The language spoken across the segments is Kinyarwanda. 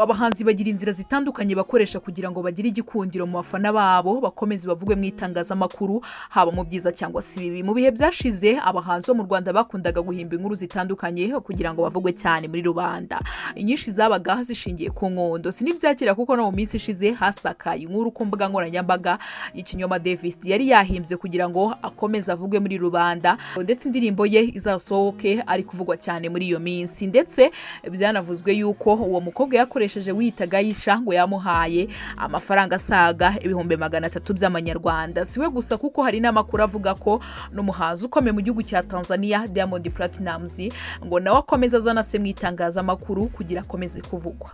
abahanzi bagira inzira zitandukanye bakoresha kugira ngo bagire igikundiro mu bafana babo bakomeze bavugwe mu itangazamakuru haba mu byiza cyangwa se bibi. Mu bihe byashize abahanzi bo mu Rwanda bakundaga guhimba inkuru zitandukanye kugira ngo bavugwe cyane muri rubanda. Inyinshi zabaga zishingiye ku nkondo. Sinibyakira kuko no mu minsi ishize hasakaye inkuru ku mbuga nkoranyambaga Ibinyoma Davis yari yahimbye kugira ngo akomeze avugwe muri rubanda, ndetse indirimbo ye izasohoke ari kuvugwa cyane muri iyo minsi. Ndetse byanavuzwe yuko uwo mukobwa yakoresheje witaga Yisha ngo yamuhaye amafaranga asaga 300,000 by'amanyarwanda. Siwe gusa kuko hari n'amakuru avuga ko n'umuhanzi ukomeye mu gihugu cya Tanzania Diamond Platnumz ngo nawe akomeza azana se mu itangazamakuru kugira akomeze kuvugwa.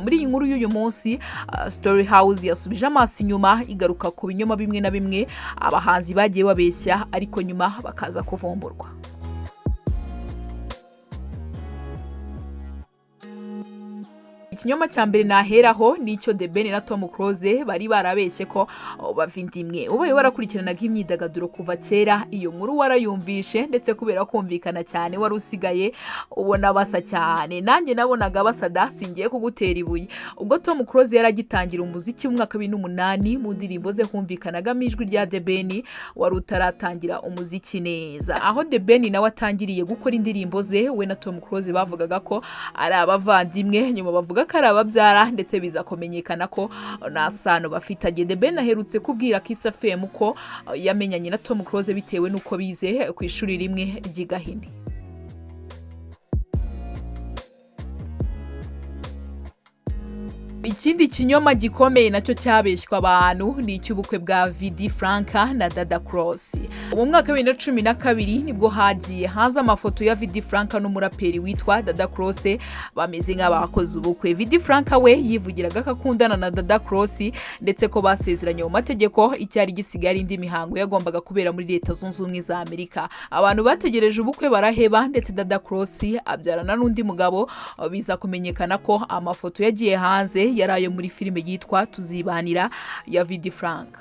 Muri iyi nkuru y'uyu munsi Story House yasubije amaso inyuma igaruka ku binyoma bimwe na bimwe abahanzi bagiye babeshya ariko nyuma bakaza kuvumburwa. Ikinyoma cya mbere naheraho nicyo The Ben na Tom Close bari barabeshye ko bavindimwe. Ubaye warakurikiranaga imyidagaduro kuva kera iyo nkuru warayumvishe, ndetse kubera kumvikana cyane wari usigaye ubona basa cyane. Nanjye nabonaga basada singiye kugutera ibuye. Ubwo Tom Close yaragitangira umuziki mu mwaka 2008 mu ndirimbo ze humvikanaga ijwi rya The Ben wari utaratangira umuziki neza. Aho The Ben nawe atangiriye gukora indirimbo ze, we na Tom Close bavugaga ko ari abavandimwe, nyuma bavuga ko ari ababyara, ndetse biza kumenyekana ko nta sano bafitanye. The Ben aherutse kubwira Kiss FM ko yamenyanye na Tom Close bitewe nuko bize ku ishuri rimwe ry'Igahini. Ikindi kinyoma gikomeye nacyo cyabeshywa abantu ni icy'ubukwe bwa Vidi Franka na Dada Cross. Mu mwaka wa 2012 nibwo hagiye hanze amafoto ya Vidi Franka n'umuraperi witwa Dada Cross bameze nk'abakoze ubukwe. Vidi Franka we yivugiraga ko akundana na Dada Cross, ndetse ko basezeranye mu mategeko icyari gisigaye indi mihango yagombaga kubera muri Leta Zunze Ubumwe za Amerika. Abantu bategereje ubukwe baraheba, ndetse Dada Cross abyarana n'undi mugabo. Biza kumenyekana ko amafoto yagiye hanze yarayo muri filime yitwa Tuzibanira ya Vidi Franka.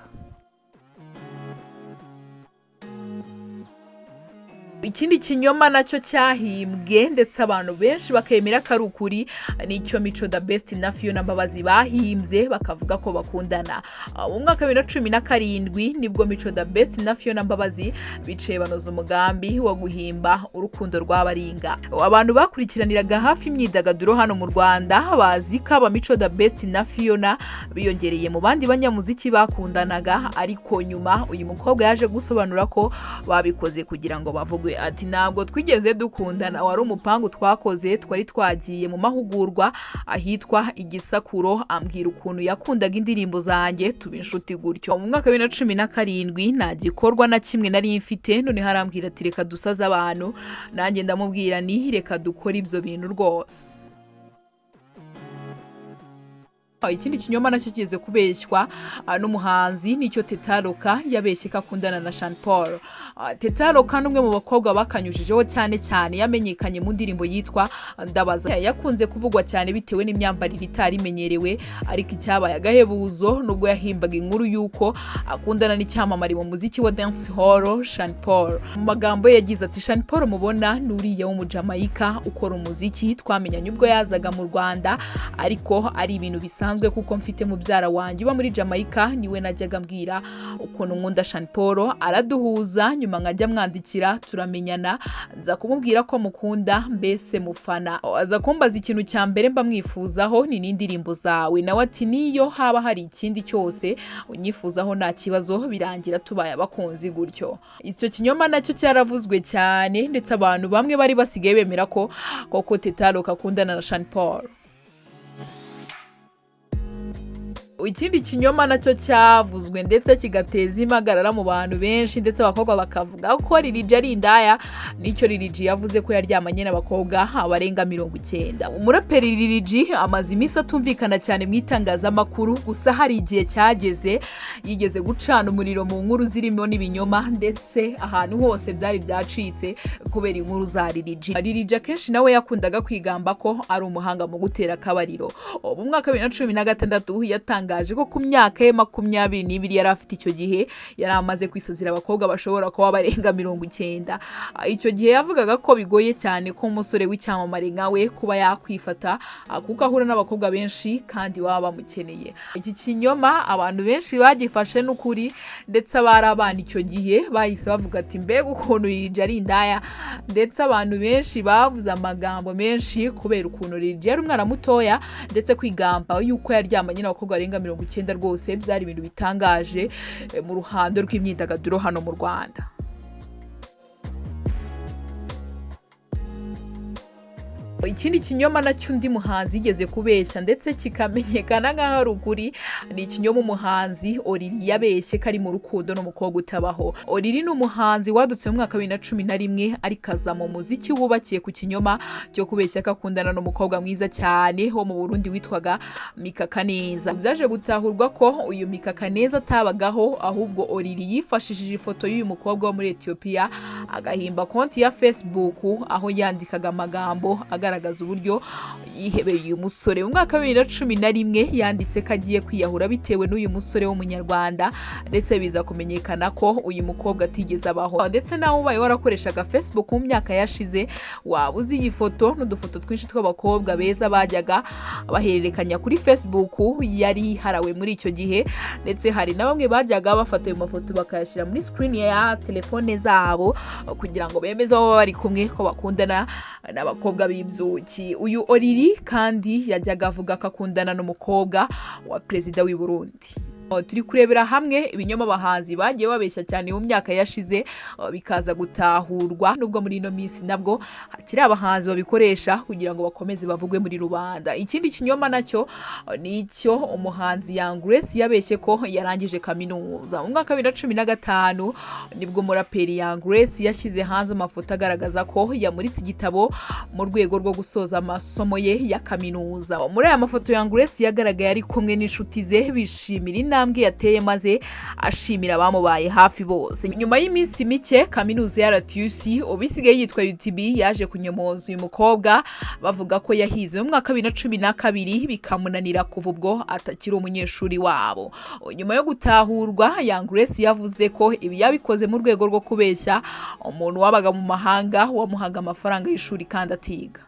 Ikindi kinyoma nacyo cyahimbwe ndetse abantu benshi bakemera ko ari ukuri nicyo Mico the Best na Fiona Mbabazi bahimbye bakavuga ko bakundana. Mu mwaka wa 2017 nibwo Mico the Best na Fiona Mbabazi bicaye banoza umugambi wo guhimba urukundo rw'abaringa. Abantu bakurikiraniraga hafi imyidagaduro hano mu Rwanda bazi ko aba Mico the Best na Fiona biyongereye mu bandi banyamuziki bakundanaga, ariko nyuma uyu mukobwa yaje gusobanura ko babikoze kugira ngo bavugwe. Ati ntabwo twigeze dukundana, wari umupangu twakoze, twari twagiye mu mahugurwa ahitwa Igisakuro, ambwira ukuntu yakundaga indirimbo zanjye tuba inshuti gutyo. Mu mwaka wa 2017 nta gikorwa na kimwe nari mfite, none harambwira ati reka dusaza abantu, nanjye ndamubwira ni reka dukora ibyo bintu rwose. Ikindi kinyoma nacyo kize kubeshywa n'umuhanzi nicyo Tetaroka yabeshye ko akundana na Sean Paul. Tetaroka n'umwe mu bakobwa bakanyujijeho cyane yamenyekanye mu ndirimbo yitwa Ndabaza. Yakunze kuvugwa cyane bitewe n'imyambarire itari imenyerewe, ariko icyabaye agahebuzo nubwo yahimbaga inkuru yuko akundana n'icyamamare mu muziki wa dance hall Sean Paul. Mu magambo ye yagize ati Sean Paul mubona nuriye wo mu Jamaica ukora umuziki, twamenyanye ubwo yazaga mu Rwanda, ariko ari ibintu bisanzwe kuko mfite mubyara wanjye uba muri Jamaica, niwe najyaga mbwira ukuntu nkunda Sean Paul, araduhuza, nyuma nkajya mwandikira turamenyana, nza kumubwira ko mukunda, mbese mufana. Aza kumbaza ikintu cya mbere mba mwifuzaho ni n'indirimbo zawe, nawe ati niyo haba hari ikindi cyose unyifuzaho nta kibazo, birangira tubaye abakunzi gutyo. Icyo kinyoma nacyo cyaravuzwe cyane, ndetse abantu bamwe bari basigaye bemera ko koko Tetaroka akundana na Sean Paul. Ikindi kinyoma nacyo cyavuzwe ndetse kigateza impagarara mu bantu benshi, ndetse abakobwa bakavuga ko Lil G ari indaya, nicyo Lil G yavuze ko yaryamanye n'abakobwa abarenga 90. Umuraperi Lil G amaze iminsi atumvikana cyane mu itangazamakuru, gusa hari igihe cyageze yigeze gucana umuriro mu nkuru zirimo n'ibinyoma, ndetse ahantu hose byari byacitse kubera inkuru za Lil G. Lil G akenshi nawe yakundaga kwigamba ko ari umuhanga mu gutera akabariro. Mu mwaka wa 2016 yatanga yatangaje ko ku myaka ye 22 yari afite icyo gihe yari amaze kwisazira abakobwa bashobora kuba barenga 90. Icyo gihe yavugaga ko bigoye cyane ko umusore w'icyamamare nkawe kuba yakwifata kuko ahura n'abakobwa benshi kandi baba bamukeneye. Iki kinyoma abantu benshi bagifashe n'ukuri, ndetse abari abana icyo gihe bahise bavuga ati mbega ukuntu Lil ari indaya, ndetse abantu benshi bavuze amagambo menshi kubera ukuntu Lil yari umwana mutoya, ndetse kwigamba yuko yaryamanye n'abakobwa barenga 90 rwose byari ibintu bitangaje mu ruhando rw'imyidagaduro hano mu Rwanda. Ikindi kinyoma nacyo undi muhanzi yigeze kubeshya ndetse kikamenyekana nk'aho ari ukuri, ni ikinyoma umuhanzi Oriri yabeshye kari mu rukundo n'umukobwa utabaho. Oriri ni umuhanzi wadutse mu mwaka 2011 ari kaza mu muziki wubakiye ku kinyoma cyo kubeshya ko akundana n'umukobwa mwiza cyane wo mu Burundi witwaga Mikakaneza. Byaje gutahurwa ko uyu Mikakaneza atabagaho, ahubwo Oriri yifashishije ifoto y'uyu mukobwa wo muri Ethiopia agahimba konti ya Facebook aho yandikaga amagambo agaragaza uburyo yihebeye uyu musore. Mu mwaka 2011 yanditse ko agiye kwiyahura bitewe n'uyu musore w'umunyarwanda, ndetse biza kumenyekana ko uyu mukobwa atigeze abaho. Ndetse nawe ubaye warakoreshaga Facebook mu myaka yashize waba uzi iyi foto n'udufoto twinshi tw'abakobwa beza bajyaga bahererekanya kuri Facebook yari harawe muri icyo gihe, ndetse hari na bamwe bajyaga bafata ayo mafoto bakayashyira muri screen ya telefone zabo kugira ngo bemeze aho bari kumwe ko bakundana n'abakobwa b'ibzuki. Uyu Oriri kandi yajyaga avuga ko akundana n'umukobwa wa perezida w'i Burundi. Turi kurebera hamwe ibinyoma abahanzi bagiye babeshya cyane mu myaka yashize bikaza gutahurwa, nubwo muri ino minsi nabwo hakiri abahanzi babikoresha kugira ngo bakomeze bavugwe muri rubanda. Ikindi kinyoma nacyo nicyo umuhanzi Young Grace yabeshye ko yarangije kaminuza. Mu mwaka 2015 nibwo umuraperi Young Grace yashyize hanze amafoto agaragaza ko yamuritse igitabo mu rwego rwo gusoza amasomo ye ya kaminuza. Muri aya mafoto Young Grace yagaragaye ari kumwe n'inshuti ze bishimira intambwe yateye maze ashimira abamubaye hafi bose. Nyuma y'iminsi mike kaminuza ya RTUC ubisigaye yitwa UTB yaje kunyomoza uyu mukobwa bavuga ko yahize mu mwaka 2012 bikamunanira kuva ubwo atakiri umunyeshuri wabo. Nyuma yo gutahurwa Young Grace yavuze ko ibi yabikoze mu rwego rwo kubeshya umuntu wabaga mu mahanga wamuhaga amafaranga y'ishuri kandi atiga.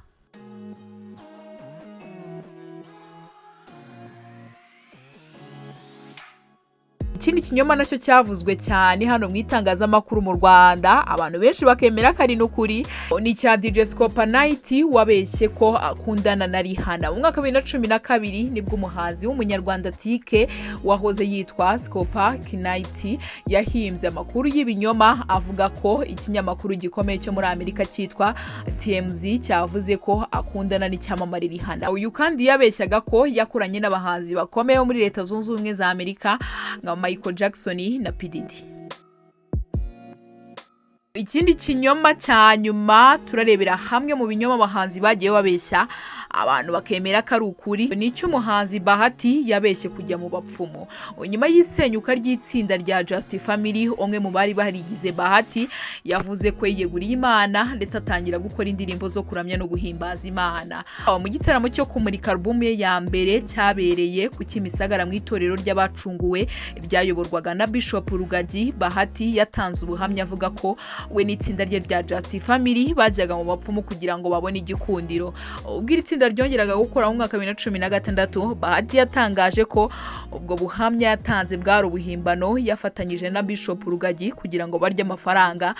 Ikindi kinyoma nacyo cyavuzwe cyane hano mu itangazamakuru mu Rwanda, abantu benshi bakemera ko ari n'ukuri, ni cya DJ Scopa Night wabeshye ko akundana na Rihanna. Mu mwaka 2012 nibwo umuhanzi w'umunyarwanda Tike wahoze yitwa Scopa Night yahimbye amakuru y'ibinyoma avuga ko ikinyamakuru gikomeye cyo muri Amerika cyitwa TMZ cyavuze ko akundana n'icyamamare Rihanna. Uyu kandi yabeshyaga ko yakuranye n'abahanzi bakomeye muri Leta Zunze Ubumwe za Amerika nka Michael Jackson na P Diddy. Ikindi kinyoma cya nyuma turarebera hamwe mu binyoma abahanzi bagiye babeshya abantu bakemera ko ari ukuri, ni cyo umuhanzi Bahati yabeshye kujya mu bapfumu. Nyuma y'isenyuka ry'itsinda rya Just Family, umwe mu bari barigize Bahati yavuze ko yiyeguriye Imana ndetse atangira gukora indirimbo zo kuramya no guhimbaza Imana. Mu gitaramo cyo kumurika album ye ya mbere cyabereye ku Kimisagara mu itorero ry'abacunguwe ryayoborwaga na Bishop Rugagi, Bahati yatanze ubuhamya avuga ko we n'itsinda rye rya Just Family bajyaga mu bapfumu kugira ngo babone igikundiro. Ubwo itsinda ryongeraga gukora mu mwaka 2016, Bahati yatangaje ko ubwo buhamya yatanze bwari ubuhimbano yafatanyije na Bishop Rugagi kugira ngo barye amafaranga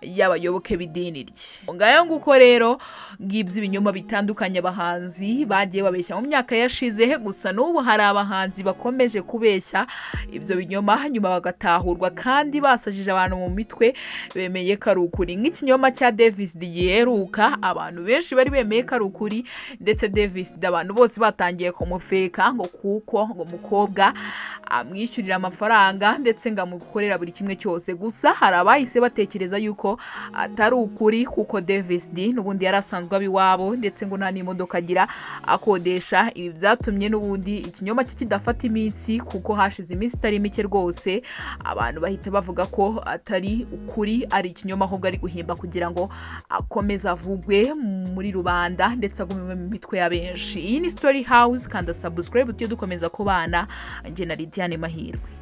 y'abayoboke b'idini rye. Ngayo nguko rero ngibye ibinyoma bitandukanye abahanzi bagiye babeshya mu myaka yashize, gusa n'ubu hari abahanzi bakomeje kubeshya ibyo binyoma nyuma bagatahurwa kandi basajije abantu mu mitwe bemeye ko ari ukuri. Nk'ikinyoma cya Davis giheruka abantu benshi bari bemeye ko ari ukuri, ndetse Davis abantu bose batangiye kumufeka ngo kuko ngo mukobwa amwishyurira amafaranga ndetse ngo amukorera buri kimwe cyose. Gusa hari abahise batekereza yuko atari ukuri kuko Davis D n'ubundi yarasanzwe abiwabo ndetse ngo nta n'imodoka agira akodesha. Ibi byatumye n'ubundi ikinyoma cye kidafata iminsi kuko hashize iminsi itari mike rwose abantu bahita bavuga ko atari ukuri, ari ikinyoma ahubwo ari guhimba kugira ngo akomeze avugwe muri rubanda ndetse agume mu mitwe ya benshi. Iyi ni Story House, kanda subscribe tujye dukomeza kubana. Njye na Lidiane Mahirwe.